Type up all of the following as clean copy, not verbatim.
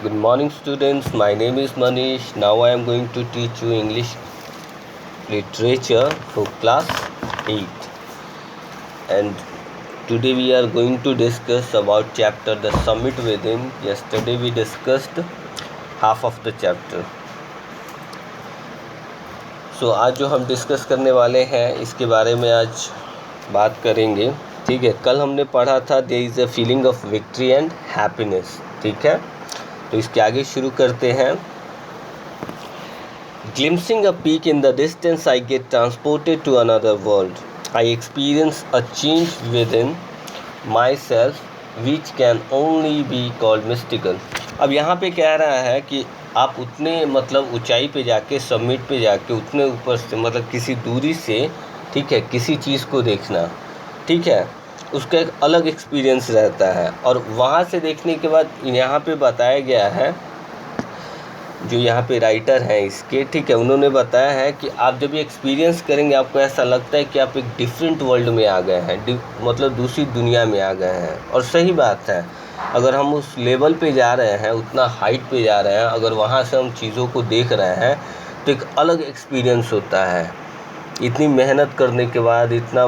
Good morning, students. My name is Manish. Now I am going to teach you English literature for class 8. And today we are going to discuss about chapter The Summit Within. Yesterday we discussed half of the chapter. So आज जो हम discuss करने वाले हैं इसके बारे में आज बात करेंगे. ठीक है, कल हमने पढ़ा था there is a feeling of victory and happiness. ठीक है, तो इसके आगे शुरू करते हैं. Glimpsing a peak in the distance, I get transported to another world. I experience a change within myself which can only be called mystical. अब यहाँ पे कह रहा है कि आप उतने ऊंचाई पे जाके, समिट पे जाके, उतने ऊपर से किसी दूरी से, ठीक है, किसी चीज़ को देखना, ठीक है, उसका एक अलग एक्सपीरियंस रहता है. और वहाँ से देखने के बाद यहाँ पे बताया गया है, जो यहाँ पे राइटर हैं इसके, ठीक है, उन्होंने बताया है कि आप जब ये एक्सपीरियंस करेंगे आपको ऐसा लगता है कि आप एक डिफरेंट वर्ल्ड में आ गए हैं, दूसरी दुनिया में आ गए हैं. और सही बात है, अगर हम उस लेवल पे जा रहे हैं, उतना हाइट पे जा रहे हैं, अगर वहाँ से हम चीज़ों को देख रहे हैं तो एक अलग एक्सपीरियंस होता है. इतनी मेहनत करने के बाद, इतना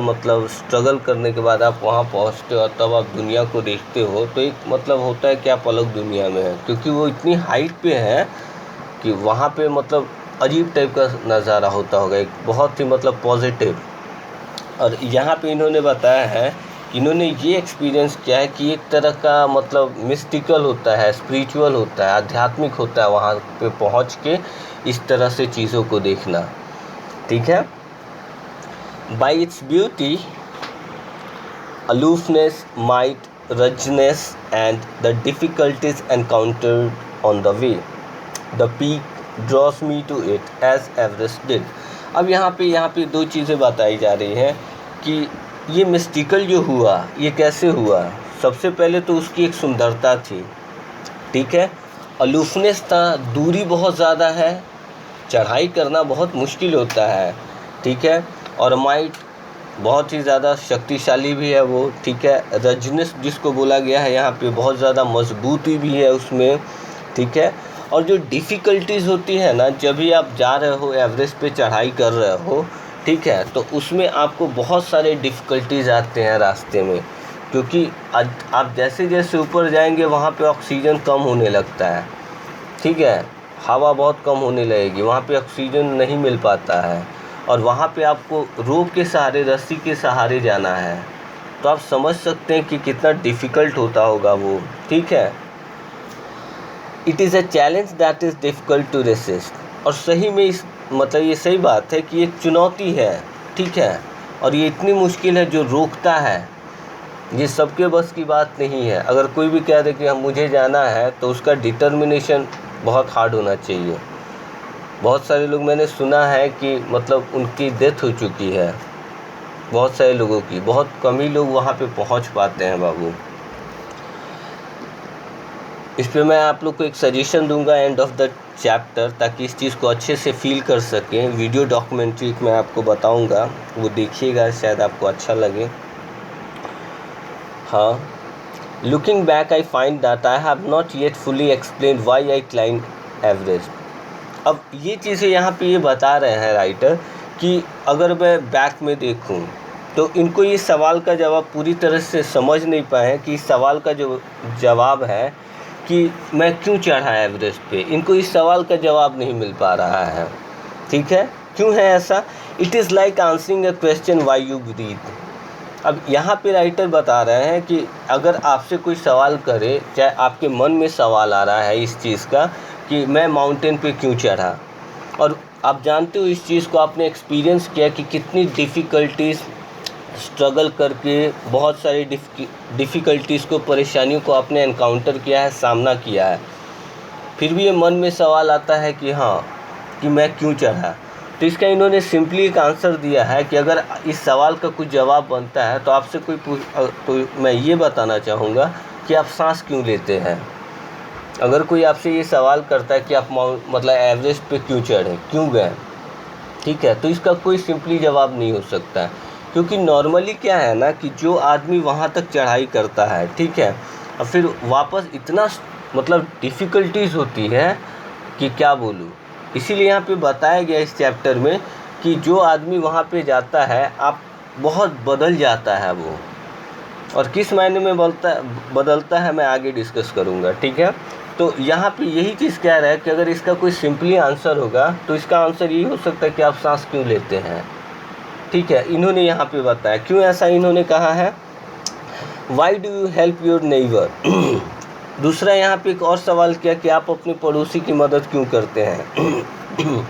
स्ट्रगल करने के बाद आप वहाँ पहुँचते हो और तब आप दुनिया को देखते हो तो एक होता है कि आप अलग दुनिया में हैं, क्योंकि वो इतनी हाइट पे है कि वहाँ पे अजीब टाइप का नज़ारा होता होगा, एक बहुत ही पॉजिटिव. और यहाँ पे इन्होंने बताया है, इन्होंने ये एक्सपीरियंस किया है कि एक तरह का मिस्टिकल होता है, स्पिरिचुअल होता है, आध्यात्मिक होता है वहाँ पे पहुँच के इस तरह से चीज़ों को देखना. ठीक है. Bye its beauty, aloofness, might, ruggedness and the difficulties encountered on the way, the peak draws me to it as Everest did. अब यहाँ पे दो चीज़ें बताई जा रही हैं कि ये मिस्टिकल जो हुआ ये कैसे हुआ. सबसे पहले तो उसकी एक सुंदरता थी, ठीक है, अलूफनेस था, दूरी बहुत ज़्यादा है, चढ़ाई करना बहुत मुश्किल होता है, ठीक है, और माइट बहुत ही ज़्यादा शक्तिशाली भी है वो, ठीक है, रजनेस जिसको बोला गया है यहाँ पे बहुत ज़्यादा मजबूती भी है उसमें, ठीक है. और जो डिफ़िकल्टीज़ होती है ना, जब भी आप जा रहे हो एवरेस्ट पे चढ़ाई कर रहे हो, ठीक है, तो उसमें आपको बहुत सारे डिफ़िकल्टीज़ आते हैं रास्ते में, क्योंकि आप जैसे जैसे ऊपर जाएंगे वहाँ पे ऑक्सीजन कम होने लगता है, ठीक है, हवा बहुत कम होने लगेगी, वहाँ पे ऑक्सीजन नहीं मिल पाता है, और वहाँ पे आपको रोप के सहारे, रस्सी के सहारे जाना है. तो आप समझ सकते हैं कि कितना डिफ़िकल्ट होता होगा वो. ठीक है. It is a challenge that is difficult to resist. और सही में इस ये सही बात है कि एक चुनौती है, ठीक है, और ये इतनी मुश्किल है जो रोकता है, ये सबके बस की बात नहीं है. अगर कोई भी कह दे कि हम मुझे जाना है तो उसका डिटर्मिनेशन बहुत हार्ड होना चाहिए. बहुत सारे लोग मैंने सुना है कि उनकी डेथ हो चुकी है, बहुत सारे लोगों की, बहुत कम ही लोग वहाँ पे पहुँच पाते हैं बाबू. इस पे मैं आप लोग को एक सजेशन दूंगा एंड ऑफ द चैप्टर, ताकि इस चीज़ को अच्छे से फील कर सकें. वीडियो डॉक्यूमेंट्री मैं आपको बताऊंगा, वो देखिएगा, शायद आपको अच्छा लगे. हाँ. Looking back I find that I have not yet fully explain why I climb Everest. अब ये चीज़ें यहाँ पे ये बता रहे हैं राइटर कि अगर मैं बैक में देखूँ तो इनको ये सवाल का जवाब पूरी तरह से समझ नहीं पाए कि इस सवाल का जो जवाब है कि मैं क्यों चढ़ा एवरेस्ट पे, इनको इस सवाल का जवाब नहीं मिल पा रहा है. ठीक है, क्यों है ऐसा? It is like answering a question why you breathe. अब यहाँ पे राइटर बता रहे हैं कि अगर आपसे कोई सवाल करे, चाहे आपके मन में सवाल आ रहा है इस चीज़ का कि मैं माउंटेन पे क्यों चढ़ा, और आप जानते हो इस चीज़ को, आपने एक्सपीरियंस किया कि कितनी डिफ़िकल्टीज़ स्ट्रगल करके, बहुत सारी डिफ़िकल्टीज़ को, परेशानियों को आपने एनकाउंटर किया है, सामना किया है, फिर भी ये मन में सवाल आता है कि हाँ, कि मैं क्यों चढ़ा. तो इसका इन्होंने सिंपली एक आंसर दिया है कि अगर इस सवाल का कुछ जवाब बनता है तो आपसे कोई तो मैं ये बताना चाहूँगा कि आप सांस क्यों लेते हैं. अगर कोई आपसे ये सवाल करता है कि आप एवरेस्ट पे क्यों चढ़े, क्यों गए, ठीक है, तो इसका कोई सिंपली जवाब नहीं हो सकता है. क्योंकि नॉर्मली क्या है ना कि जो आदमी वहाँ तक चढ़ाई करता है, ठीक है, और फिर वापस इतना मतलब डिफ़िकल्टीज़ होती है कि क्या बोलूँ। इसीलिए यहाँ पे बताया गया इस चैप्टर में कि जो आदमी वहाँ पे जाता है आप बहुत बदल जाता है वो, और किस मायने में बदलता है मैं आगे डिस्कस करूँगा, ठीक है। तो यहाँ पे यही चीज़ कह रहा है कि अगर इसका कोई सिंपली आंसर होगा तो इसका आंसर यही हो सकता है कि आप सांस क्यों लेते हैं, ठीक है। इन्होंने यहाँ पे बताया क्यों ऐसा इन्होंने कहा है, why do you help your neighbour. दूसरा यहाँ पे एक और सवाल किया कि आप अपने पड़ोसी की मदद क्यों करते हैं।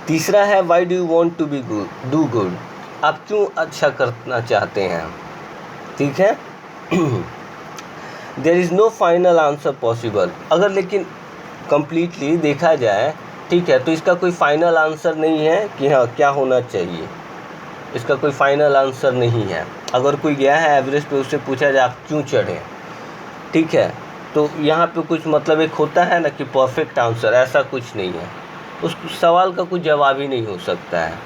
तीसरा है why do you want to be do good, आप क्यों अच्छा करना चाहते हैं, ठीक है। There is no final answer possible, अगर लेकिन कंप्लीटली देखा जाए, ठीक है, तो इसका कोई फाइनल आंसर नहीं है कि हाँ क्या होना चाहिए, इसका कोई फाइनल आंसर नहीं है। अगर कोई गया है एवरेस्ट पे, उससे पूछा जाए आप क्यों चढ़े, ठीक है, तो यहाँ पे कुछ मतलब एक होता है ना कि परफेक्ट आंसर, ऐसा कुछ नहीं है। उस सवाल का कुछ जवाब ही नहीं हो सकता है।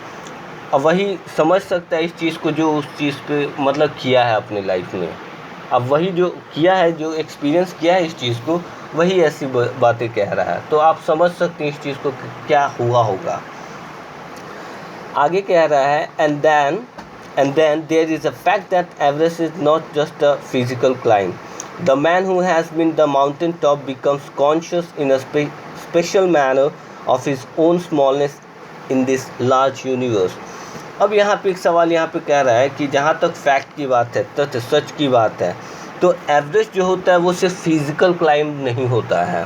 अब वही समझ सकता है इस चीज़ को जो उस चीज़ पे मतलब किया है अपने लाइफ में। अब वही जो किया है, जो एक्सपीरियंस किया है इस चीज़ को, वही ऐसी बातें कह रहा है, तो आप समझ सकते हैं इस चीज़ को क्या हुआ होगा। आगे कह रहा है and then there is a fact that Everest is not just a physical climb. The man who has been the mountain top becomes conscious in a special manner of his own smallness in this large universe. अब यहाँ पे एक सवाल यहाँ पे कह रहा है कि जहाँ तक फैक्ट की बात है, तथ्य सच की बात है, तो एवरेस्ट जो होता है वो सिर्फ फिज़िकल क्लाइंब नहीं होता है।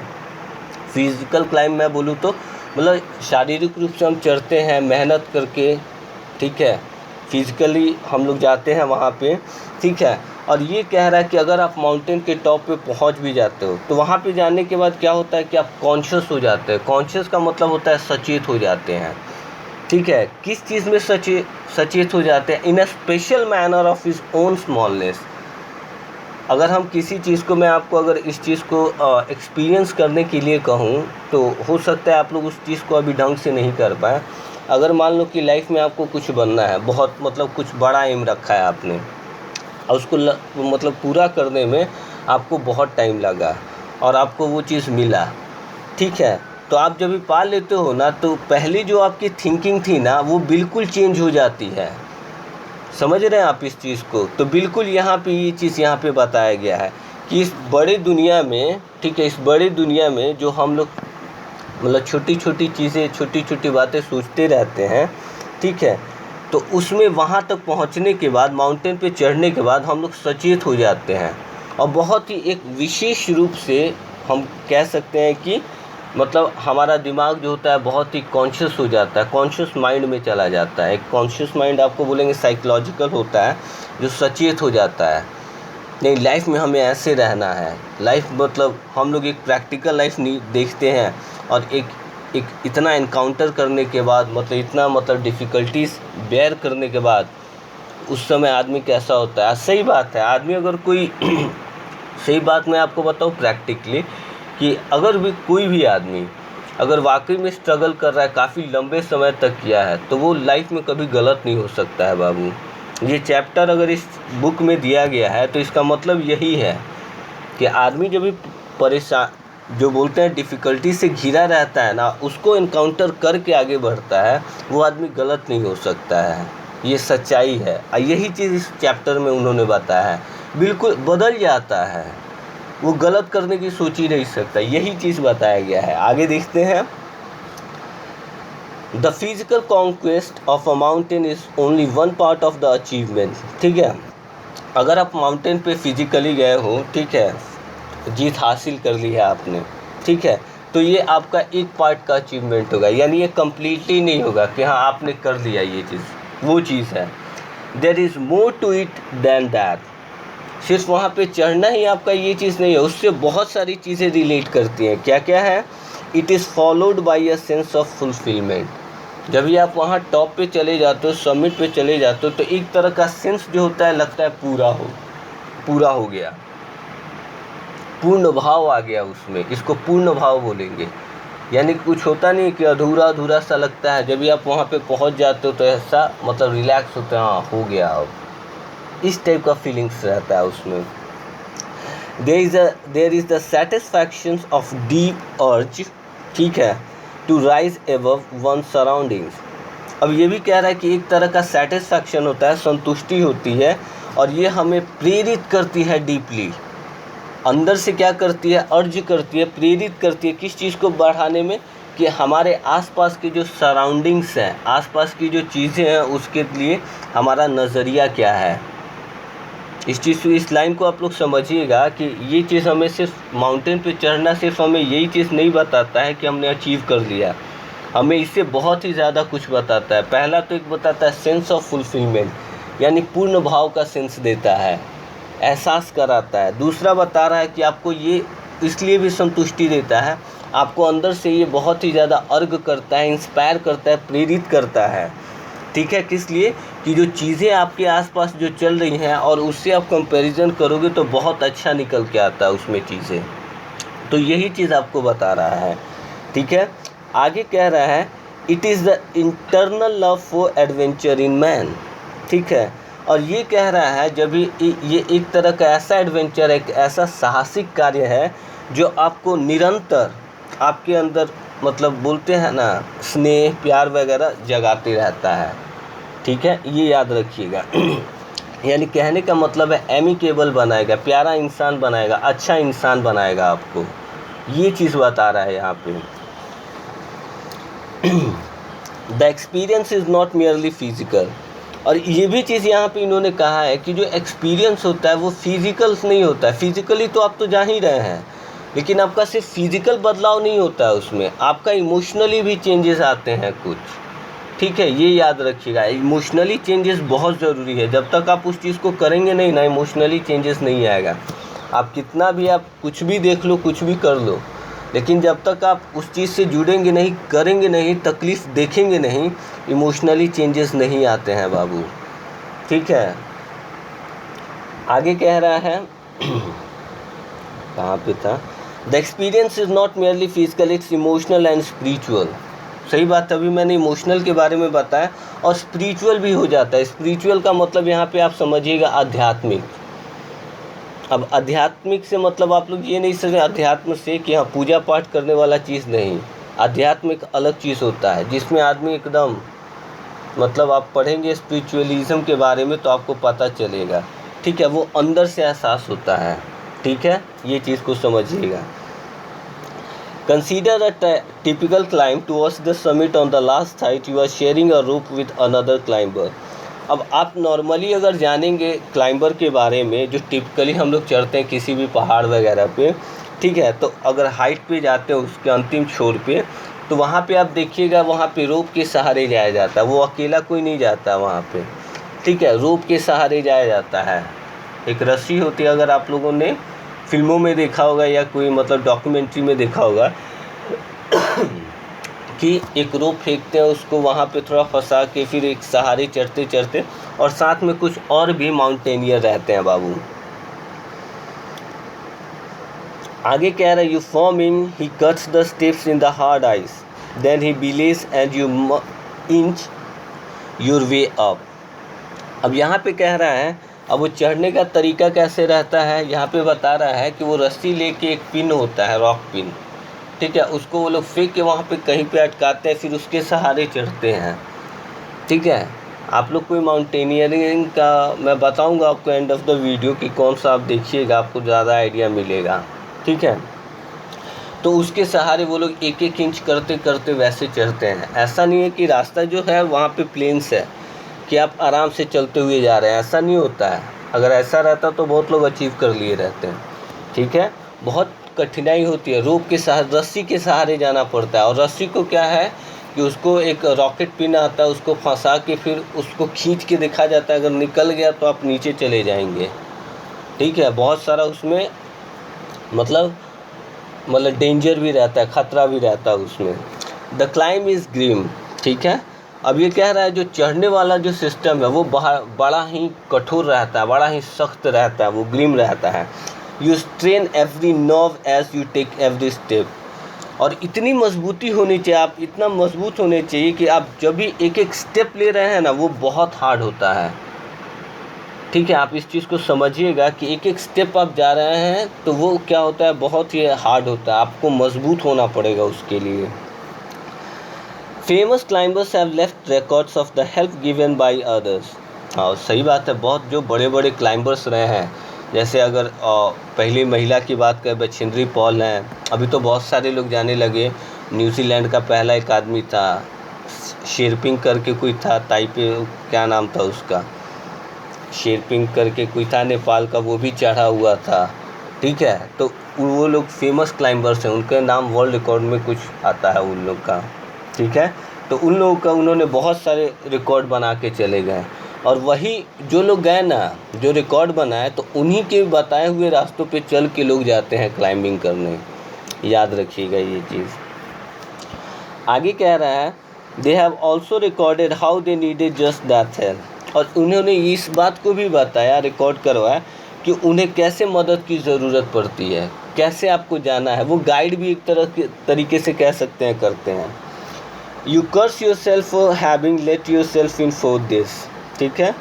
फिज़िकल क्लाइंब मैं बोलूँ तो मतलब शारीरिक रूप से हम चढ़ते हैं मेहनत करके, ठीक है, फिज़िकली हम लोग जाते हैं वहाँ पे, ठीक है। और ये कह रहा है कि अगर आप माउंटेन के टॉप पे पहुँच भी जाते हो तो वहाँ पे जाने के बाद क्या होता है कि आप कॉन्शियस हो जाते हैं। कॉन्शियस का मतलब होता है सचेत हो जाते हैं, ठीक है। किस चीज़ में सचेत हो जाते हैं, in a special manner of his own smallness. अगर हम किसी चीज़ को, मैं आपको अगर इस चीज़ को एक्सपीरियंस करने के लिए कहूँ तो हो सकता है आप लोग उस चीज़ को अभी ढंग से नहीं कर पाए। अगर मान लो कि लाइफ में आपको कुछ बनना है, बहुत मतलब कुछ बड़ा एम रखा है आपने, और उसको मतलब पूरा करने में आपको बहुत टाइम लगा और आपको वो चीज़ मिला, ठीक है, तो आप जब भी पा लेते हो ना, तो पहले जो आपकी थिंकिंग थी ना वो बिल्कुल चेंज हो जाती है। समझ रहे हैं आप इस चीज़ को? तो बिल्कुल यहाँ पे ये चीज़ यहाँ पे बताया गया है कि इस बड़े दुनिया में, ठीक है, इस बड़े दुनिया में जो हम लोग मतलब छोटी छोटी चीज़ें, छोटी छोटी बातें सोचते रहते हैं, ठीक है, तो उसमें वहाँ तक पहुँचने के बाद, माउंटेन पे चढ़ने के बाद हम लोग सचेत हो जाते हैं, और बहुत ही एक विशेष रूप से हम कह सकते हैं कि मतलब हमारा दिमाग जो होता है बहुत ही कॉन्शियस हो जाता है, कॉन्शियस माइंड में चला जाता है। एक कॉन्शियस माइंड आपको बोलेंगे साइकोलॉजिकल होता है, जो सचेत हो जाता है, नहीं लाइफ में हमें ऐसे रहना है। लाइफ मतलब हम लोग एक प्रैक्टिकल लाइफ नहीं देखते हैं, और एक इतना इनकाउंटर करने के बाद, मतलब इतना मतलब डिफ़िकल्टीज बेयर करने के बाद उस समय आदमी कैसा होता है। सही बात है, आदमी अगर कोई सही बात मैं आपको बताऊँ प्रैक्टिकली कि अगर भी कोई भी आदमी अगर वाकई में स्ट्रगल कर रहा है, काफ़ी लंबे समय तक किया है, तो वो लाइफ में कभी गलत नहीं हो सकता है बाबू। ये चैप्टर अगर इस बुक में दिया गया है तो इसका मतलब यही है कि आदमी जब भी परेशान, जो बोलते हैं डिफ़िकल्टी से घिरा रहता है ना, उसको इनकाउंटर करके आगे बढ़ता है, वो आदमी गलत नहीं हो सकता है। ये सच्चाई है, यही चीज़ इस चैप्टर में उन्होंने बताया है। बिल्कुल बदल जाता है, वो गलत करने की सोच ही नहीं सकता, यही चीज़ बताया गया है। आगे देखते हैं, the physical conquest of a mountain is only one part of the achievement, ठीक है। अगर आप माउंटेन पे फिजिकली गए हो, ठीक है, जीत हासिल कर ली है आपने, ठीक है, तो ये आपका एक पार्ट का अचीवमेंट होगा, यानी ये कम्प्लीटली नहीं होगा कि हाँ आपने कर लिया ये चीज़, वो चीज़ है। There is more to it than that. सिर्फ वहाँ पे चढ़ना ही आपका ये चीज़ नहीं है, उससे बहुत सारी चीज़ें रिलेट करती हैं। क्या क्या है? It is followed by a sense of fulfilment. जब भी आप वहाँ टॉप पे चले जाते हो, समिट पे चले जाते हो, तो एक तरह का सेंस जो होता है, लगता है पूरा हो गया, पूर्ण भाव आ गया उसमें, इसको पूर्ण भाव बोलेंगे। यानी कुछ होता नहीं कि अधूरा अधूरा सा लगता है। जब भी आप वहाँ पे पहुँच जाते हो तो ऐसा मतलब रिलैक्स होता है, हाँ हो गया अब, इस टाइप का फीलिंग्स रहता है उसमें। There is the satisfaction of deep urge, ठीक है, to rise above one surroundings. अब ये भी कह रहा है कि एक तरह का सेटिस्फैक्शन होता है, संतुष्टि होती है, और ये हमें प्रेरित करती है डीपली, अंदर से क्या करती है, अर्ज करती है, प्रेरित करती है किस चीज़ को बढ़ाने में, कि हमारे आसपास के जो सराउंडिंग्स हैं, आसपास की जो चीज़ें हैं, उसके लिए हमारा नज़रिया क्या है। इस चीज़ को, इस लाइन को आप लोग समझिएगा कि ये चीज़ हमें सिर्फ माउंटेन पे चढ़ना सिर्फ हमें यही चीज़ नहीं बताता है कि हमने अचीव कर लिया, हमें इससे बहुत ही ज़्यादा कुछ बताता है। पहला तो एक बताता है सेंस ऑफ फुलफिलमेंट, यानी पूर्ण भाव का सेंस देता है, एहसास कराता है। दूसरा बता रहा है कि आपको ये इसलिए भी संतुष्टि देता है, आपको अंदर से ये बहुत ही ज़्यादा अर्ग करता है, इंस्पायर करता है, प्रेरित करता है, ठीक है। किस लिए, कि जो चीज़ें आपके आसपास जो चल रही हैं और उससे आप कंपैरिजन करोगे तो बहुत अच्छा निकल के आता है उसमें चीज़ें, तो यही चीज़ आपको बता रहा है, ठीक है। आगे कह रहा है it is the internal love for adventure in man, ठीक है। और ये कह रहा है जब ये एक तरह का ऐसा एडवेंचर, एक ऐसा साहसिक कार्य है जो आपको निरंतर आपके अंदर, मतलब बोलते हैं ना, स्नेह प्यार वगैरह जगाते रहता है, ठीक है, ये याद रखिएगा। यानी कहने का मतलब है एमिकेबल बनाएगा, प्यारा इंसान बनाएगा, अच्छा इंसान बनाएगा आपको, ये चीज़ बता रहा है यहाँ पे। The experience is not merely physical, और ये भी चीज़ यहाँ पे इन्होंने कहा है कि जो एक्सपीरियंस होता है वो फिजिकल्स नहीं होता है। फिजिकली तो आप तो जान ही रहे हैं, लेकिन आपका सिर्फ फिजिकल बदलाव नहीं होता है, उसमें आपका इमोशनली भी चेंजेस आते हैं कुछ, ठीक है, ये याद रखिएगा। इमोशनली चेंजेस बहुत ज़रूरी है, जब तक आप उस चीज़ को करेंगे नहीं ना, इमोशनली चेंजेस नहीं आएगा। आप कितना भी, आप कुछ भी देख लो, कुछ भी कर लो, लेकिन जब तक आप उस चीज़ से जुड़ेंगे नहीं, करेंगे नहीं, तकलीफ़ देखेंगे नहीं, इमोशनली चेंजेस नहीं आते हैं बाबू, ठीक है। आगे कह रहा है कहाँ पे था, the experience is not merely physical, it's emotional and spiritual. सही बात, अभी मैंने इमोशनल के बारे में बताया, और स्पिरिचुअल भी हो जाता है। स्पिरिचुअल का मतलब यहाँ पे आप समझिएगा आध्यात्मिक। अब आध्यात्मिक से मतलब आप लोग ये नहीं समझे अध्यात्म से कि हाँ पूजा पाठ करने वाला चीज़ नहीं, आध्यात्मिक अलग चीज़ होता है, जिसमें आदमी एकदम, मतलब आप पढ़ेंगे स्पिरिचुअलिज्म के बारे में तो आपको पता चलेगा, ठीक है, वो अंदर से एहसास होता है, ठीक है, ये चीज़ को समझिएगा। Consider a typical climb towards the summit on the last height, you are sharing a rope with another climber. अब आप नॉर्मली अगर जानेंगे क्लाइंबर के बारे में, जो टिपिकली हम लोग चढ़ते हैं किसी भी पहाड़ वगैरह पे, ठीक है, तो अगर हाइट पे जाते हैं उसके अंतिम छोर पे, तो वहाँ पे आप देखिएगा वहाँ पे रोप के सहारे जाया जाता है, वो अकेला कोई नहीं जाता वहाँ पे, ठीक है, रोप के सहारे जाया जाता है। एक रस्सी होती है, अगर आप लोगों ने फिल्मों में देखा होगा या कोई मतलब डॉक्यूमेंट्री में देखा होगा कि एक रोप फेंकते हैं, उसको वहाँ पे थोड़ा फंसा के फिर एक सहारे चढ़ते चढ़ते, और साथ में कुछ और भी माउंटेनियर रहते हैं बाबू। आगे कह रहा है you form in he cuts the steps in the hard ice, then he believes and you inch your way up. अब यहाँ पे कह रहा है, अब वो चढ़ने का तरीका कैसे रहता है, यहाँ पे बता रहा है कि वो रस्सी लेके, एक पिन होता है, रॉक पिन, ठीक है, उसको वो लोग फेंक के वहाँ पे कहीं पे अटकाते हैं, फिर उसके सहारे चढ़ते हैं, ठीक है। आप लोग कोई माउंटेनियरिंग का मैं बताऊंगा आपको एंड ऑफ द वीडियो कि कौन सा आप देखिएगा, आपको ज़्यादा आइडिया मिलेगा, ठीक है। तो उसके सहारे वो लोग एक एक इंच करते करते वैसे चढ़ते हैं। ऐसा नहीं है कि रास्ता जो है वहाँ पे प्लेन्स है कि आप आराम से चलते हुए जा रहे हैं, ऐसा नहीं होता है। अगर ऐसा रहता तो बहुत लोग अचीव कर लिए रहते हैं, ठीक है। बहुत कठिनाई होती है, रोप के सहारे, रस्सी के सहारे जाना पड़ता है, और रस्सी को क्या है कि उसको एक रॉकेट पिन आता है, उसको फंसा के फिर उसको खींच के देखा जाता है, अगर निकल गया तो आप नीचे चले जाएंगे, ठीक है। बहुत सारा उसमें मतलब डेंजर भी रहता है, ख़तरा भी रहता है उसमें। द क्लाइंब इज़ ग्रीम, ठीक है। अब ये कह रहा है जो चढ़ने वाला जो सिस्टम है वो बड़ा ही कठोर रहता है, बड़ा ही सख्त रहता है, वो ग्रीम रहता है। You strain every nerve as you take every step, और इतनी मजबूती होनी चाहिए, आप इतना मजबूत होने चाहिए कि आप जब भी एक एक स्टेप ले रहे हैं ना, वो बहुत हार्ड होता है, ठीक है, आप इस चीज़ को समझिएगा कि एक एक स्टेप आप जा रहे हैं तो वो क्या होता है, बहुत ही हार्ड होता है, आपको मजबूत होना पड़ेगा उसके लिए। Famous climbers have left records of the help given by others. हाँ, सही बात है, बहुत जो बड़े बड़े क्लाइंबर्स रहे हैं, जैसे अगर पहली महिला की बात करें, बछेंद्री पॉल हैं, अभी तो बहुत सारे लोग जाने लगे। न्यूजीलैंड का पहला एक आदमी था, शेरपिंग करके कोई था, ताइपे क्या नाम था उसका, शेरपिंग करके कोई था नेपाल का, वो भी चढ़ा हुआ था। ठीक है, तो वो लोग फेमस क्लाइंबर्स हैं, उनके नाम वर्ल्ड रिकॉर्ड में कुछ आता है उन लोग का। ठीक है, तो उन लोगों का उन्होंने बहुत सारे रिकॉर्ड बना के चले गए, और वही जो लोग गए ना, जो रिकॉर्ड बनाए, तो उन्हीं के बताए हुए रास्तों पे चल के लोग जाते हैं क्लाइंबिंग करने। याद रखिएगा ये चीज़। आगे कह रहा है, they have also recorded how they needed just that help, और उन्होंने इस बात को भी बताया, रिकॉर्ड करवाया कि उन्हें कैसे मदद की ज़रूरत पड़ती है, कैसे आपको जाना है। वो गाइड भी एक तरह के तरीके से कह सकते हैं, करते हैं। You curse yourself for having let yourself in for this. ठीक है,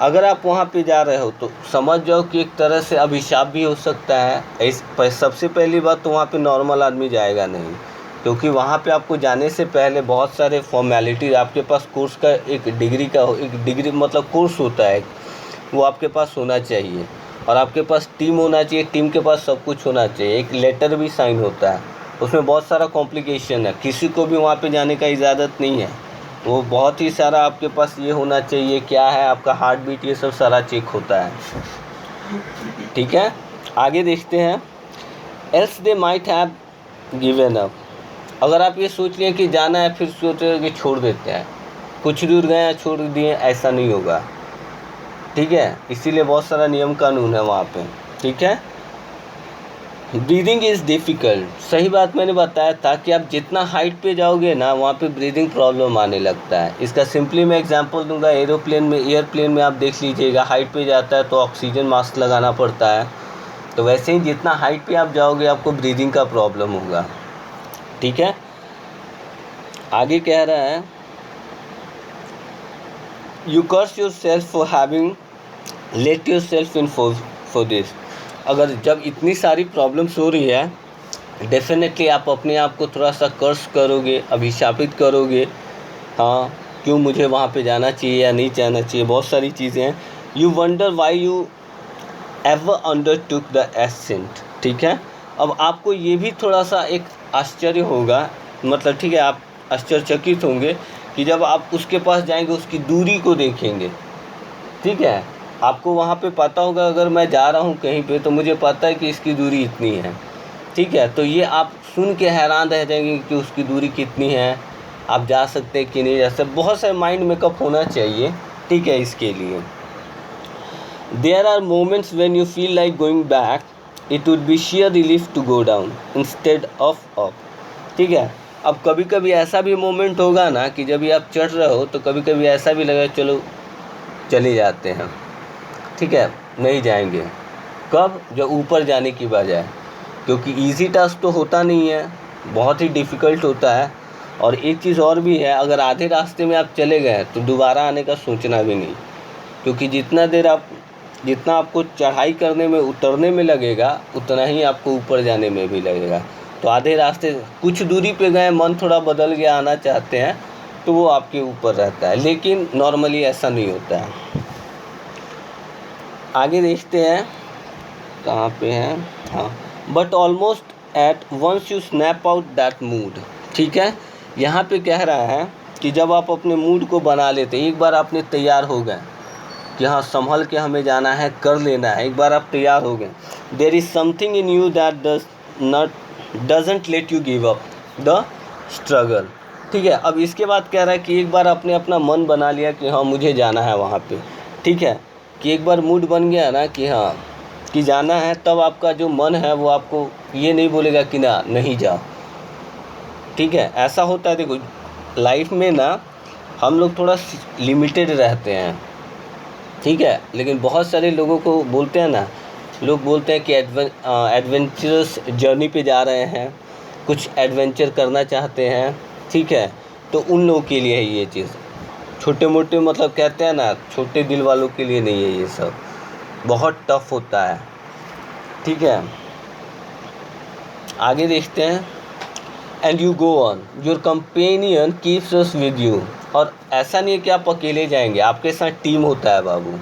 अगर आप वहाँ पे जा रहे हो तो समझ जाओ कि एक तरह से अभिशाप भी हो सकता है। सबसे पहली बात तो वहाँ पे नॉर्मल आदमी जाएगा नहीं, क्योंकि वहाँ पे आपको जाने से पहले बहुत सारे फॉर्मेलिटी, आपके पास कोर्स का एक डिग्री मतलब कोर्स होता है, वो आपके पास होना चाहिए, और आपके पास टीम होना चाहिए, टीम के पास सब कुछ होना चाहिए, एक लेटर भी साइन होता है, उसमें बहुत सारा कॉम्प्लिकेशन है, किसी को भी वहाँ पे जाने का इजाज़त नहीं है। वो बहुत ही सारा आपके पास ये होना चाहिए, क्या है आपका हार्ट बीट, ये सब सारा चेक होता है। ठीक है, आगे देखते हैं। Else they might have given up. अगर आप ये सोच लें कि जाना है, फिर सोच रहे कि छोड़ देते हैं, कुछ दूर गए छोड़ दिए, ऐसा नहीं होगा। ठीक है, इसीलिए बहुत सारा नियम कानून है वहाँ पे। ठीक है, ब्रीदिंग इज़ डिफ़िकल्ट। सही बात मैंने बताया था कि आप जितना हाइट पे जाओगे ना, वहाँ पे ब्रीदिंग प्रॉब्लम आने लगता है। इसका सिंपली मैं एग्जांपल दूंगा, एयरप्लेन में आप देख लीजिएगा, हाइट पे जाता है तो ऑक्सीजन मास्क लगाना पड़ता है, तो वैसे ही जितना हाइट पे आप जाओगे आपको ब्रीदिंग का प्रॉब्लम होगा। ठीक है, आगे कह रहा है, you curse yourself for having let yourself in for this. अगर जब इतनी सारी प्रॉब्लम्स हो रही है, डेफिनेटली आप अपने आप को थोड़ा सा कर्स करोगे, अभिशापित करोगे। हाँ, क्यों मुझे वहाँ पे जाना चाहिए या नहीं जाना चाहिए, बहुत सारी चीज़ें हैं। You wonder why you ever undertook the ascent. ठीक है, अब आपको ये भी थोड़ा सा एक आश्चर्य होगा, मतलब ठीक है, आप आश्चर्यचकित होंगे कि जब आप उसके पास जाएंगे, उसकी दूरी को देखेंगे। ठीक है, आपको वहाँ पे पता होगा, अगर मैं जा रहा हूँ कहीं पे तो मुझे पता है कि इसकी दूरी इतनी है। ठीक है, तो ये आप सुन के हैरान रह जाएंगे कि उसकी दूरी कितनी है, आप जा सकते हैं कि नहीं जा सकते। बहुत सारे माइंड मेकअप होना चाहिए। ठीक है, इसके लिए there are moments when you feel like going back, it would be sheer relief to go down instead of up. ठीक है, अब कभी कभी ऐसा भी मोमेंट होगा ना कि जब भी आप चढ़ रहे हो तो कभी कभी ऐसा भी लगा चलो चले जाते हैं। ठीक है, नहीं जाएंगे। कब? जब ऊपर जाने की बजाय, क्योंकि इजी टास्क तो होता नहीं है, बहुत ही डिफ़िकल्ट होता है। और एक चीज़ और भी है, अगर आधे रास्ते में आप चले गए तो दोबारा आने का सोचना भी नहीं, क्योंकि जितना आपको चढ़ाई करने में, उतरने में लगेगा, उतना ही आपको ऊपर जाने में भी लगेगा। तो आधे रास्ते कुछ दूरी पे गए, मन थोड़ा बदल गया, आना चाहते हैं, तो वो आपके ऊपर रहता है, लेकिन नॉर्मली ऐसा नहीं होता है। आगे देखते हैं, कहाँ पे हैं, हाँ, but almost at once you snap out that mood. ठीक है, यहाँ पे कह रहा है कि जब आप अपने मूड को बना लेते हैं, एक बार आपने तैयार हो गए कि हाँ संभल के हमें जाना है, कर लेना है, एक बार आप तैयार हो गए, there is something in you that doesn't let you give up the struggle. ठीक है, अब इसके बाद कह रहा है कि एक बार आपने अपना मन बना लिया कि हाँ मुझे जाना है वहाँ पे। ठीक है, कि एक बार मूड बन गया ना कि हाँ कि जाना है, तब आपका जो मन है वो आपको ये नहीं बोलेगा कि ना नहीं जाओ। ठीक है, ऐसा होता है। देखो लाइफ में ना हम लोग थोड़ा लिमिटेड रहते हैं। ठीक है, लेकिन बहुत सारे लोगों को बोलते हैं ना, लोग बोलते हैं कि एडवेंचरस जर्नी पे जा रहे हैं, कुछ एडवेंचर करना चाहते हैं। ठीक है, तो उन लोगों के लिए है ये चीज़। छोटे मोटे मतलब कहते हैं ना, छोटे दिल वालों के लिए नहीं है ये सब, बहुत टफ होता है। ठीक है, आगे देखते हैं। And you go on, your companion keeps us with you. और ऐसा नहीं है कि आप अकेले जाएंगे, आपके साथ टीम होता है बाबू,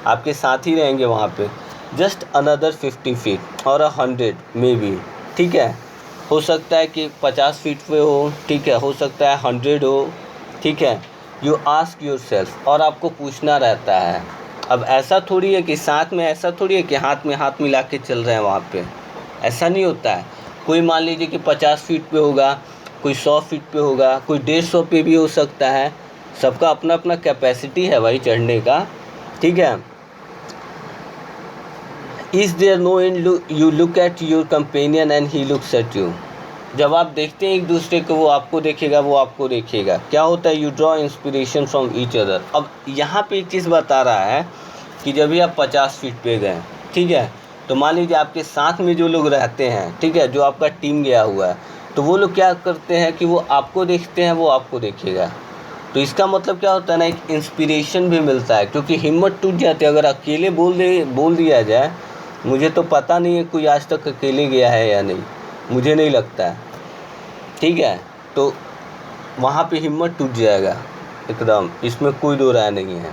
आपके साथ ही रहेंगे वहाँ पे। जस्ट अनदर 50 फीट और 100 मे बी। ठीक है, हो सकता है कि 50 फीट पे हो, ठीक है, हो सकता है 100 हो। ठीक है, यू आस्क योर सेल्फ, और आपको पूछना रहता है। अब ऐसा थोड़ी है कि साथ में, ऐसा थोड़ी है कि हाथ में हाथ मिला के चल रहे हैं वहाँ पे, ऐसा नहीं होता है। कोई मान लीजिए कि 50 फीट पे होगा, कोई 100 फीट पे होगा, कोई 150 पे भी हो सकता है। सबका अपना अपना कैपेसिटी है भाई चढ़ने का। ठीक है, is there no end, you look at your companion and he looks at you. जब आप देखते हैं एक दूसरे को, वो आपको देखेगा, वो आपको देखेगा। क्या होता है, you draw inspiration from each other. अब यहाँ पे एक चीज़ बता रहा है कि जब भी आप 50 फीट पे गए, ठीक है, तो मान लीजिए आपके साथ में जो लोग रहते हैं, ठीक है, जो आपका टीम गया हुआ है, तो वो लोग क्या करते हैं कि वो आपको देखते हैं, वो आपको देखेगा। तो इसका मतलब क्या होता है ना, एक इंस्पिरेशन भी मिलता है, क्योंकि हिम्मत टूट जाती है अगर अकेले बोल दिया जाए। मुझे तो पता नहीं है कोई आज तक अकेले गया है या नहीं, मुझे नहीं लगता है। ठीक है, तो वहाँ पे हिम्मत टूट जाएगा एकदम, इसमें कोई दो राय नहीं है,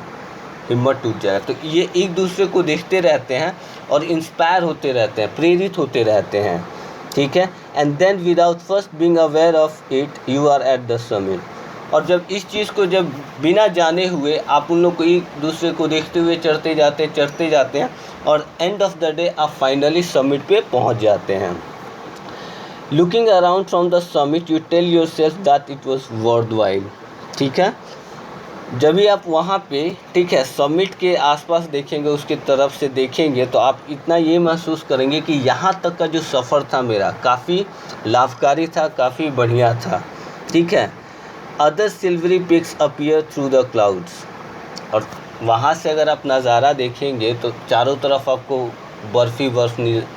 हिम्मत टूट जाएगा। तो ये एक दूसरे को देखते रहते हैं और इंस्पायर होते रहते हैं, प्रेरित होते रहते हैं। ठीक है, and then without first being aware of it you are at the summit. और जब इस चीज़ को, जब बिना जाने हुए आप उन लोग को एक दूसरे को देखते हुए चढ़ते जाते हैं और एंड ऑफ द डे आप फाइनली समिट पे पहुंच जाते हैं। Looking around from the summit you tell yourself that it was worth while. ठीक है, जब भी आप वहाँ पे, ठीक है, समिट के आसपास देखेंगे, उसके तरफ से देखेंगे, तो आप इतना ये महसूस करेंगे कि यहाँ तक का जो सफ़र था मेरा काफ़ी लाभकारी था, काफ़ी बढ़िया था। ठीक है, other silvery peaks appear through the clouds. और वहाँ से अगर आप नज़ारा देखेंगे तो चारों तरफ आपको बर्फ़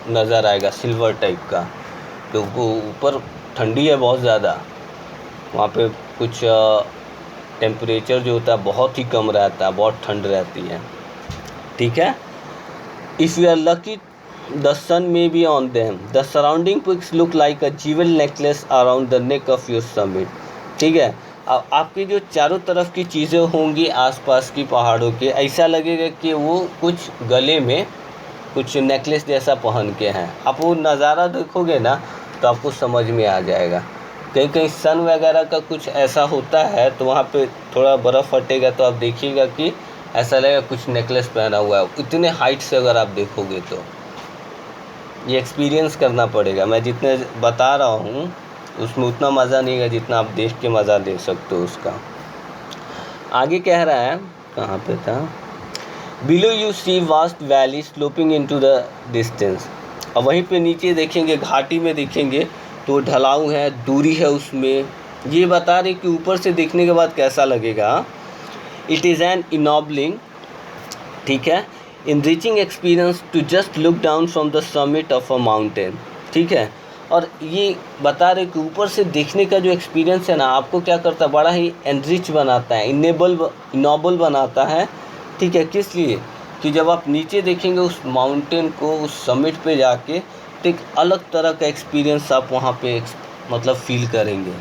नज़र आएगा, सिल्वर टाइप का, क्योंकि ऊपर ठंडी है बहुत ज़्यादा, वहाँ पे कुछ टेम्परेचर जो होता है बहुत ही कम रहता है, बहुत ठंड रहती है। ठीक है, if you are lucky the sun may be on them, the surrounding peaks look like a jewel necklace around the neck of your summit. ठीक है, अब आपकी जो चारों तरफ की चीज़ें होंगी आसपास की पहाड़ों के, ऐसा लगेगा कि वो कुछ गले में कुछ नेकलेस जैसा पहन के हैं। आप वो नज़ारा देखोगे ना तो आपको समझ में आ जाएगा। कहीं कहीं सन वगैरह का कुछ ऐसा होता है तो वहाँ पे थोड़ा बर्फ़ फटेगा तो आप देखिएगा कि ऐसा लगेगा कुछ नेकलेस पहना हुआ है, इतने हाइट से अगर आप देखोगे तो। ये एक्सपीरियंस करना पड़ेगा। मैं जितने बता रहा हूँ उसमें उतना मज़ा नहीं है जितना आप देख के मज़ा ले सकते हो उसका। आगे कह रहा है, कहाँ पे था, below you see vast valley sloping into the distance. और वहीं पे नीचे देखेंगे, घाटी में देखेंगे तो ढलाव है, दूरी है उसमें। ये बता रहे कि ऊपर से देखने के बाद कैसा लगेगा। इट इज़ एन इनॉबलिंग, ठीक है, enriching experience to just look down from the summit of a mountain. ठीक है, और ये बता रहे कि ऊपर से देखने का जो एक्सपीरियंस है ना, आपको क्या करता है, बड़ा ही एनरिच बनाता है, इनोबल बनाता है। ठीक है, किस लिए कि जब आप नीचे देखेंगे उस माउंटेन को, उस समिट पे जाके, तो एक अलग तरह का एक्सपीरियंस आप वहाँ पे मतलब फील करेंगे।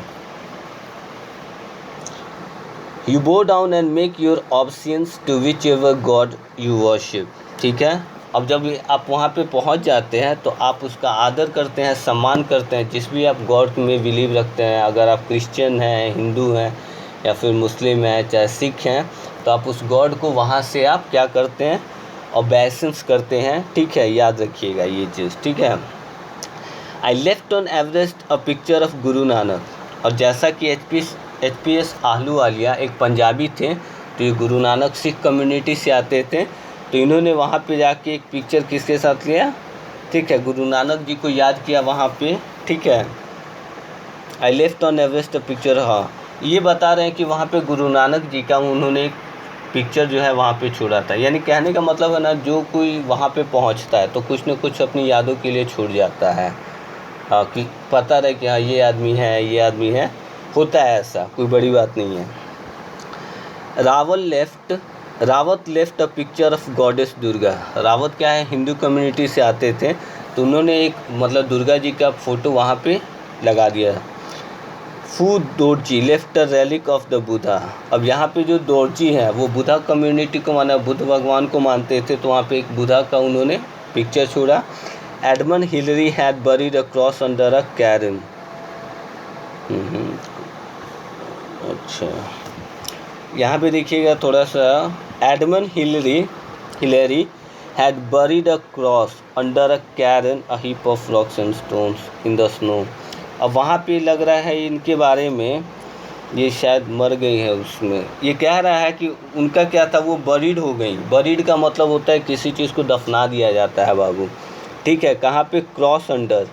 You bow down and make your obeisance to whichever god you worship. ठीक है, अब जब आप वहाँ पे पहुँच जाते हैं तो आप उसका आदर करते हैं, सम्मान करते हैं, जिस भी आप गॉड में बिलीव रखते हैं। अगर आप क्रिश्चियन हैं, हिंदू हैं, या फिर मुस्लिम हैं, चाहे सिख हैं, तो आप उस गॉड को वहाँ से आप क्या करते हैं, ओबेसेंस करते हैं। ठीक है, याद रखिएगा ये चीज़। ठीक है, I left on Everest a picture of Guru Nanak. और जैसा कि एच.पी.एस. आहलूवालिया एक पंजाबी थे, तो ये गुरु नानक सिख कम्युनिटी से आते थे, तो इन्होंने वहाँ पे जाके एक पिक्चर किसके साथ लिया, ठीक है, गुरु नानक जी को याद किया वहाँ पे। ठीक है, I left on Everest a picture. हाँ, ये बता रहे हैं कि वहाँ पे गुरु नानक जी का उन्होंने एक पिक्चर जो है वहाँ पे छोड़ा था। यानी कहने का मतलब है ना, जो कोई वहाँ पे पहुँचता है तो कुछ न कुछ अपनी यादों के लिए छोड़ जाता है। हाँ, कि पता रहे कि हाँ ये आदमी है, ये आदमी है, होता है ऐसा, कोई बड़ी बात नहीं है। Rawat left a picture of goddess Durga. Rawat क्या है, हिंदू कम्युनिटी से आते थे, तो उन्होंने एक मतलब दुर्गा जी का फ़ोटो वहाँ पे लगा दिया। Phu Dorji left a relic of the Buddha. अब यहाँ पे जो दोरजी हैं वो बुद्धा कम्युनिटी को माना, बुद्ध भगवान को मानते थे, तो वहाँ पे एक बुद्धा का उन्होंने पिक्चर छोड़ा। Edmund Hillary had buried a cross under a cairn. अच्छा, यहाँ पे देखिएगा थोड़ा सा, Edmund Hillary had buried a cross under a cairn a heap of rocks and stones in the snow. अब वहाँ पे लग रहा है इनके बारे में, ये शायद मर गई है उसमें, ये कह रहा है कि उनका क्या था, वो बरीड हो गई। बरीड का मतलब होता है किसी चीज़ को दफना दिया जाता है बाबू, ठीक है। कहाँ पे, cross under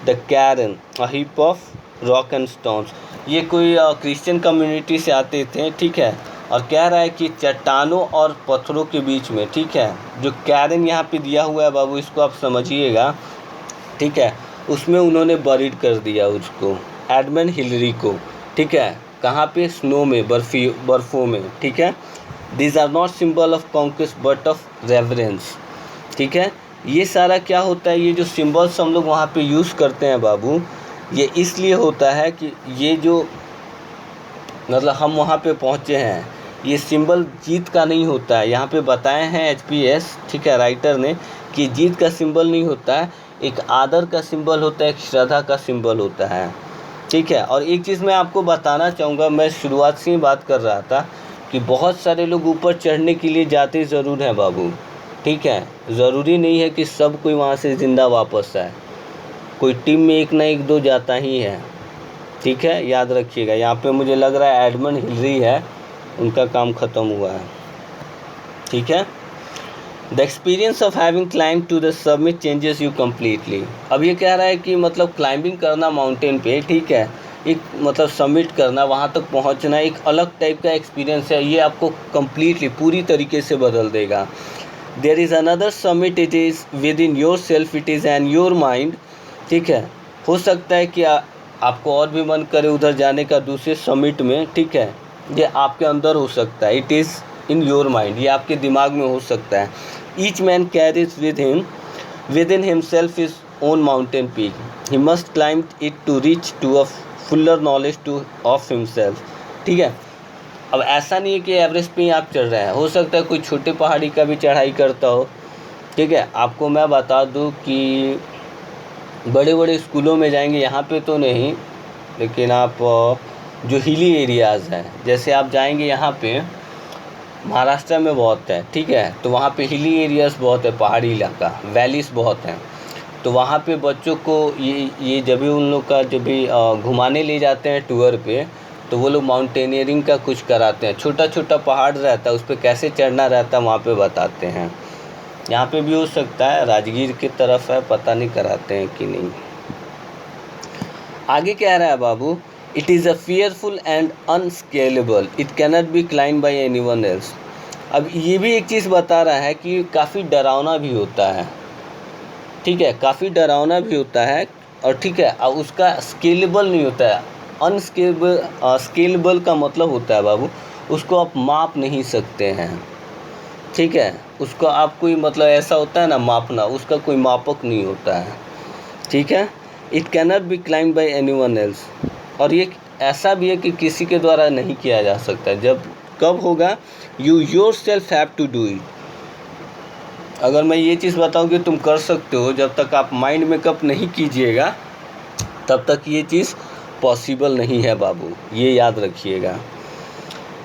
the cairn a heap of rock and stones. ये कोई क्रिश्चियन कम्युनिटी से आते थे, ठीक है। और कह रहा है कि चट्टानों और पत्थरों के बीच में, ठीक है, जो कैरन यहाँ पे दिया हुआ है बाबू, इसको आप समझिएगा, ठीक है, उसमें उन्होंने बरीड कर दिया उसको, एडमंड हिलरी को, ठीक है। कहाँ पे, स्नो में, बर्फ़ों में, ठीक है। This are not symbol of conquest but of reverence, ठीक है। ये सारा क्या होता है, ये जो सिंबल्स हम लोग वहाँ पे यूज़ करते हैं बाबू, ये इसलिए होता है कि ये जो मतलब हम वहाँ पे पहुँचे हैं, ये सिंबल जीत का नहीं होता है। यहाँ पे बताए हैं HPS, ठीक है, राइटर ने, कि जीत का सिंबल नहीं होता है, एक आदर का सिंबल होता है, एक श्रद्धा का सिंबल होता है, ठीक है। और एक चीज़ मैं आपको बताना चाहूँगा, मैं शुरुआत से ही बात कर रहा था कि बहुत सारे लोग ऊपर चढ़ने के लिए जाते ज़रूर हैं बाबू, ठीक है। ज़रूरी नहीं है कि सब कोई वहाँ से ज़िंदा वापस आए, कोई टीम में एक ना एक दो जाता ही है, ठीक है, याद रखिएगा। यहाँ पे मुझे लग रहा है एडमंड हिलरी है, उनका काम ख़त्म हुआ है, ठीक है। The experience of having climb to the summit changes you completely. अब ये कह रहा है कि मतलब क्लाइंबिंग करना माउंटेन पे, ठीक है, एक मतलब सबमिट करना, वहाँ तक पहुँचना एक अलग टाइप का एक्सपीरियंस है, ये आपको कम्प्लीटली पूरी तरीके से बदल देगा। There is another summit, it is within yourself, it is and your mind, ठीक है। हो सकता है कि आपको और भी मन करे उधर जाने का दूसरे समिट में, ठीक है, ये आपके अंदर हो सकता है, it is in your mind, ये आपके दिमाग में हो सकता है। Each man carries within himself his own mountain peak, he must climb it to reach to a fuller knowledge to of himself, ठीक है। अब ऐसा नहीं है कि एवरेस्ट पे ही आप चढ़ रहे हैं, हो सकता है कोई छोटे पहाड़ी का भी चढ़ाई करता हो, ठीक है। आपको मैं बता दूं कि बड़े बड़े स्कूलों में जाएंगे, यहाँ पे तो नहीं, लेकिन आप जो हिली एरियाज़ हैं, जैसे आप जाएंगे यहाँ पे महाराष्ट्र में बहुत है, ठीक है, तो वहाँ पे हिली एरियाज़ बहुत है, पहाड़ी इलाका, वैलीज बहुत हैं, तो वहाँ पे बच्चों को ये जब भी उन लोग का जब भी घुमाने ले जाते हैं टूर पे, तो वो लोग माउंटेनियरिंग का कुछ कराते हैं, छोटा छोटा पहाड़ रहता है, उस पर कैसे चढ़ना रहता है वहाँ पे बताते हैं। यहाँ पे भी हो सकता है, राजगीर की तरफ है, पता नहीं कराते हैं कि नहीं। आगे क्या रहा है बाबू, it is a fearful and unscalable, it cannot be climb by anyone else. अब ये भी एक चीज़ बता रहा है कि काफ़ी डरावना भी होता है, ठीक है, काफ़ी डरावना भी होता है, और ठीक है, अब उसका स्केलेबल नहीं होता है। स्केलेबल का मतलब होता है बाबू, उसको आप माप नहीं सकते हैं, ठीक है, उसको आप कोई मतलब ऐसा होता है ना मापना, उसका कोई मापक नहीं होता है, ठीक है। It cannot be climb by anyone else, और ये ऐसा भी है कि किसी के द्वारा नहीं किया जा सकता। जब कब होगा, you yourself have to do it. अगर मैं ये चीज़ बताऊँ कि तुम कर सकते हो, जब तक आप माइंड मेकअप नहीं कीजिएगा तब तक ये चीज़ पॉसिबल नहीं है बाबू, ये याद रखिएगा।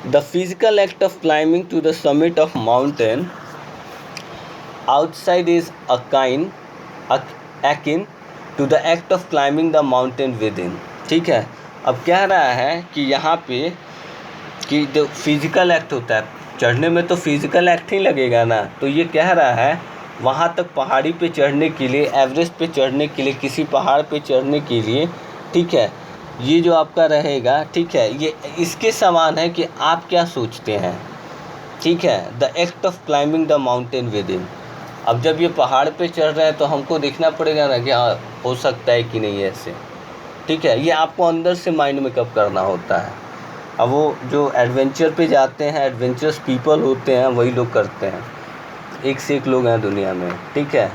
The physical act of climbing to the summit of mountain outside is akin to the act of climbing the mountain within, ठीक है। अब कह रहा है कि यहाँ पे कि जो फिज़िकल एक्ट होता है, चढ़ने में तो फिज़िकल एक्ट ही लगेगा ना, तो ये कह रहा है वहाँ तक पहाड़ी पे चढ़ने के लिए, एवरेस्ट पे चढ़ने के लिए, किसी पहाड़ पे चढ़ने के लिए, ठीक है, ये जो आपका रहेगा, ठीक है, ये इसके समान है कि आप क्या सोचते हैं, ठीक है। The act of climbing the mountain with in. अब जब ये पहाड़ पे चढ़ रहे हैं तो हमको देखना पड़ेगा ना कि हाँ हो सकता है कि नहीं ऐसे, ठीक है, ये आपको अंदर से माइंड मेकअप करना होता है, अब वो जो एडवेंचर पे जाते हैं, एडवेंचरस पीपल होते हैं, वही लोग करते हैं। एक से एक लोग हैं दुनिया में, ठीक है।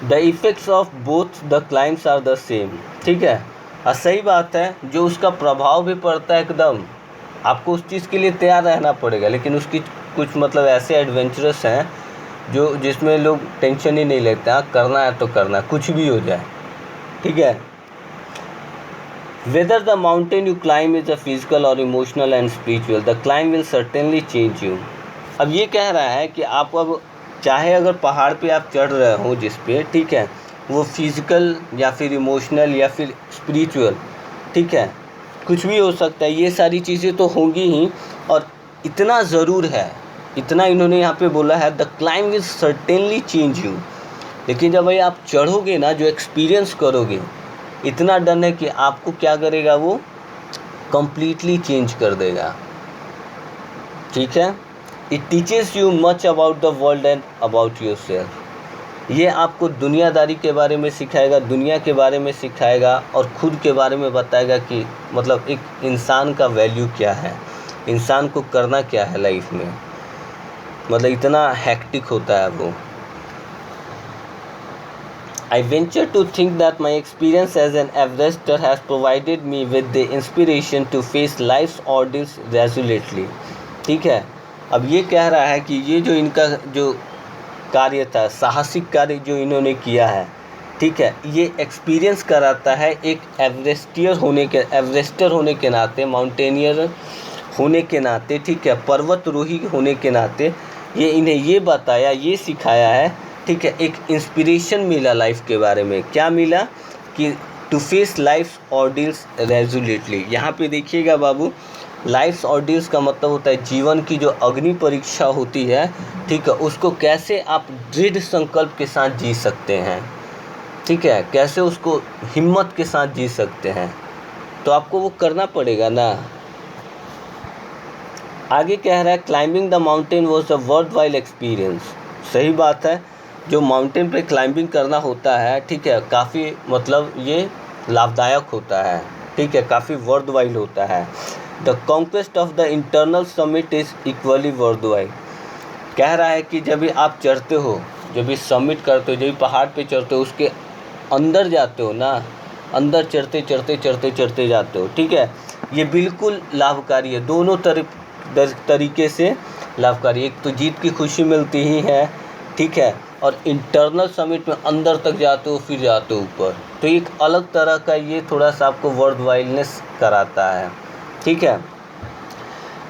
The effects of both the climbs are the same, ठीक है। और सही बात है, जो उसका प्रभाव भी पड़ता है एकदम, आपको उस चीज़ के लिए तैयार रहना पड़ेगा। लेकिन उसकी कुछ मतलब ऐसे एडवेंचरस हैं जो जिसमें लोग टेंशन ही नहीं लेते, हाँ करना है तो करना है, कुछ भी हो जाए, ठीक है। Whether the mountain you climb is a physical और emotional and spiritual, the climb will certainly change you. अब ये कह रहा है कि आप अब चाहे अगर पहाड़ पे आप चढ़ रहे हो जिस पे, ठीक है, वो फिज़िकल या फिर इमोशनल या फिर स्पिरिचुअल, ठीक है, कुछ भी हो सकता है, ये सारी चीज़ें तो होंगी ही। और इतना ज़रूर है, इतना इन्होंने यहाँ पे बोला है, the climb will certainly change you. लेकिन जब भाई आप चढ़ोगे ना, जो एक्सपीरियंस करोगे, इतना डन है कि आपको क्या करेगा, वो कम्प्लीटली चेंज कर देगा, ठीक है। It teaches you much about the world and about your self. ये आपको दुनियादारी के बारे में सिखाएगा, दुनिया के बारे में सिखाएगा, और ख़ुद के बारे में बताएगा कि मतलब एक इंसान का वैल्यू क्या है, इंसान को करना क्या है लाइफ में। मतलब इतना हैक्टिक होता है वो। I venture to think that my experience as an Everester has provided me with the inspiration to face life's ordeals resolutely, ठीक है। अब ये कह रहा है कि ये जो इनका जो कार्य था, साहसिक कार्य जो इन्होंने किया है, ठीक है, ये एक्सपीरियंस कराता है एक एवरेस्टर होने के नाते, माउंटेनियर होने के नाते, ठीक है, पर्वतरोही होने के नाते, ये इन्हें ये बताया, ये सिखाया है, ठीक है। एक इंस्पिरेशन मिला लाइफ के बारे में, क्या मिला कि टू फेस लाइफ ऑर्डिल्स रेजोल्यूटली। यहाँ पे देखिएगा बाबू, लाइफ ऑर्डिल्स का मतलब होता है जीवन की जो अग्नि परीक्षा होती है, ठीक है, उसको कैसे आप दृढ़ संकल्प के साथ जी सकते हैं, ठीक है, कैसे उसको हिम्मत के साथ जी सकते हैं, तो आपको वो करना पड़ेगा ना। आगे कह रहा है, climbing the mountain was a worth while experience. सही बात है, जो माउंटेन पे क्लाइंबिंग करना होता है, ठीक है, काफ़ी मतलब ये लाभदायक होता है, ठीक है, काफ़ी वर्थ वाइल होता है। The conquest of the internal summit is equally worth while. कह रहा है कि जब भी आप चढ़ते हो, जब भी सबमिट करते हो, जब भी पहाड़ पे चढ़ते हो, उसके अंदर जाते हो ना, अंदर चढ़ते चढ़ते चढ़ते चढ़ते जाते हो, ठीक है, ये बिल्कुल लाभकारी है, दोनों तरीके से लाभकारी। एक तो जीत की खुशी मिलती ही है, ठीक है, और इंटरनल समिट में अंदर तक जाते हो, फिर जाते हो ऊपर, तो एक अलग तरह का ये थोड़ा सा आपको वर्थ वाइलनेस कराता है, ठीक है।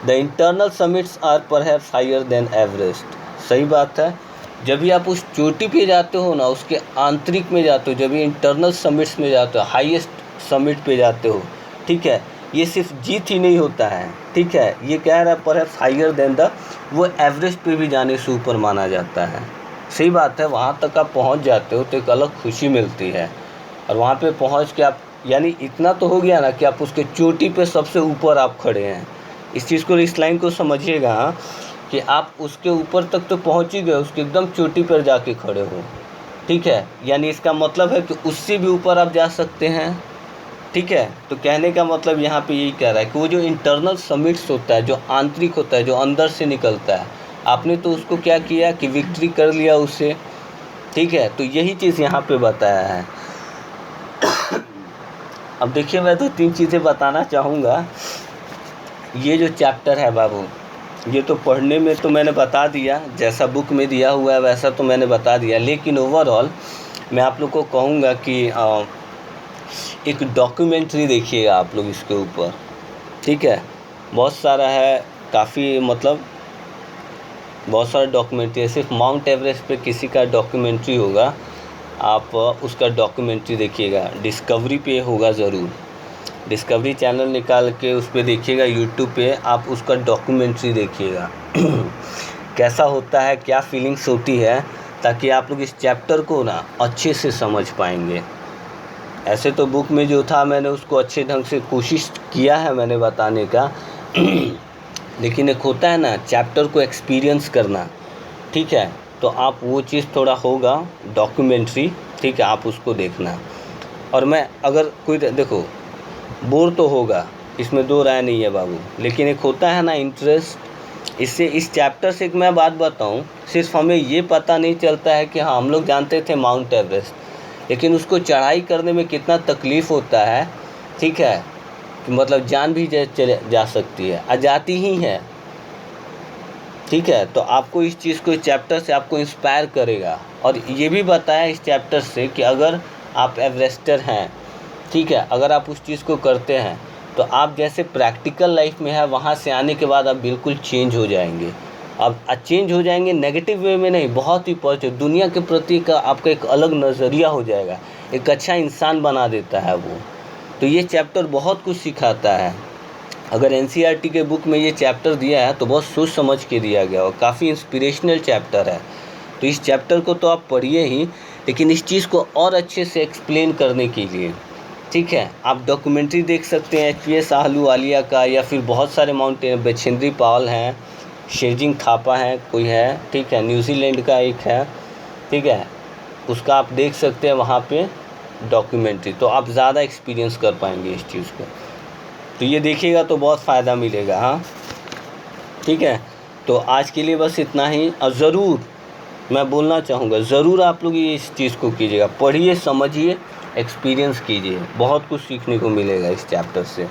The internal summits are perhaps higher than Everest. सही बात है, जब भी आप उस चोटी पे जाते हो ना, उसके आंतरिक में जाते हो, जब भी इंटरनल समिट्स में जाते हो, हाईएस्ट समिट पे जाते हो, ठीक है, ये सिर्फ जीत ही नहीं होता है, ठीक है, ये कह रहा है परहैप्स हायर देन द, वो एवरेस्ट पे भी जाने से ऊपर माना जाता है। सही बात है, वहाँ तक आप पहुँच जाते हो तो एक अलग खुशी मिलती है, और वहाँ पे पहुँच के आप, यानी इतना तो हो गया ना कि आप उसके चोटी पे सबसे ऊपर आप खड़े हैं। इस चीज़ को, इस लाइन को समझिएगा कि आप उसके ऊपर तक तो पहुँच ही गए, उसके एकदम चोटी पर जाके खड़े हो, ठीक है, यानी इसका मतलब है कि उससे भी ऊपर आप जा सकते हैं, ठीक है। तो कहने का मतलब यहाँ पे यही कह रहा है कि वो जो इंटरनल समिट्स होता है, जो आंतरिक होता है, जो अंदर से निकलता है, आपने तो उसको क्या किया कि विक्ट्री कर लिया उससे, ठीक है। तो यही चीज़ यहाँ पे बताया है। अब देखिए, मैं 2-3 चीज़ें बताना चाहूँगा। ये जो चैप्टर है बाबू, ये तो पढ़ने में तो मैंने बता दिया, जैसा बुक में दिया हुआ है वैसा तो मैंने बता दिया, लेकिन ओवरऑल मैं आप लोग को कहूँगा कि एक डॉक्यूमेंट्री देखिएगा आप लोग इसके ऊपर, ठीक है। बहुत सारा है, काफ़ी मतलब बहुत सारा डॉक्यूमेंट्री है। सिर्फ माउंट एवरेस्ट पे किसी का डॉक्यूमेंट्री होगा, आप उसका डॉक्यूमेंट्री देखिएगा, डिस्कवरी पे होगा ज़रूर, डिस्कवरी चैनल निकाल के उस पर देखिएगा, यूट्यूब पे आप उसका डॉक्यूमेंट्री देखिएगा कैसा होता है, क्या फीलिंग्स होती है, ताकि आप लोग इस चैप्टर को ना अच्छे से समझ पाएंगे। ऐसे तो बुक में जो था मैंने उसको अच्छे ढंग से कोशिश किया है मैंने बताने का लेकिन एक होता है ना चैप्टर को एक्सपीरियंस करना, ठीक है, तो आप वो चीज़ थोड़ा होगा डॉक्यूमेंट्री, ठीक है, आप उसको देखना। और मैं अगर कोई देखो बोर तो होगा, इसमें दो राय नहीं है बाबू। लेकिन एक होता है ना इंटरेस्ट, इससे इस चैप्टर से एक मैं बात बताऊं, सिर्फ हमें ये पता नहीं चलता है कि हाँ हम लोग जानते थे माउंट एवरेस्ट, लेकिन उसको चढ़ाई करने में कितना तकलीफ़ होता है, ठीक है, कि मतलब जान भी चले जा सकती है, आ जाती ही है, ठीक है। तो आपको इस चीज़ को, इस चैप्टर से आपको इंस्पायर करेगा। और ये भी बताया इस चैप्टर से कि अगर आप एवरेस्टर हैं, ठीक है, अगर आप उस चीज़ को करते हैं तो आप जैसे प्रैक्टिकल लाइफ में है, वहाँ से आने के बाद आप बिल्कुल चेंज हो जाएंगे। आप चेंज हो जाएंगे नेगेटिव वे में नहीं, बहुत ही पॉजिटिव, दुनिया के प्रति का आपका एक अलग नज़रिया हो जाएगा, एक अच्छा इंसान बना देता है वो। तो ये चैप्टर बहुत कुछ सिखाता है। अगर एनसीईआरटी के बुक में ये चैप्टर दिया है तो बहुत सोच समझ के दिया गया और काफ़ी इंस्पिरेशनल चैप्टर है। तो इस चैप्टर को तो आप पढ़िए ही, लेकिन इस चीज़ को और अच्छे से एक्सप्लेन करने के लिए, ठीक है, आप डॉक्यूमेंट्री देख सकते हैं एचपीएस आहलूवालिया का, या फिर बहुत सारे माउंटेन, बछेंद्री पाल हैं, शेरजिंग थापा है, कोई है, ठीक है, न्यूजीलैंड का एक है, ठीक है, उसका आप देख सकते हैं वहाँ पे डॉक्यूमेंट्री, तो आप ज़्यादा एक्सपीरियंस कर पाएंगे इस चीज़ को। तो ये देखिएगा तो बहुत फ़ायदा मिलेगा। हाँ, ठीक है। तो आज के लिए बस इतना ही। और ज़रूर मैं बोलना चाहूँगा, ज़रूर आप लोग ये इस चीज़ को कीजिएगा, पढ़िए, समझिए, एक्सपीरियंस कीजिए, बहुत कुछ सीखने को मिलेगा इस चैप्टर से,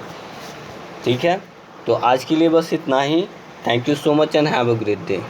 ठीक है। तो आज के लिए बस इतना ही। Thank you so much and have a great day.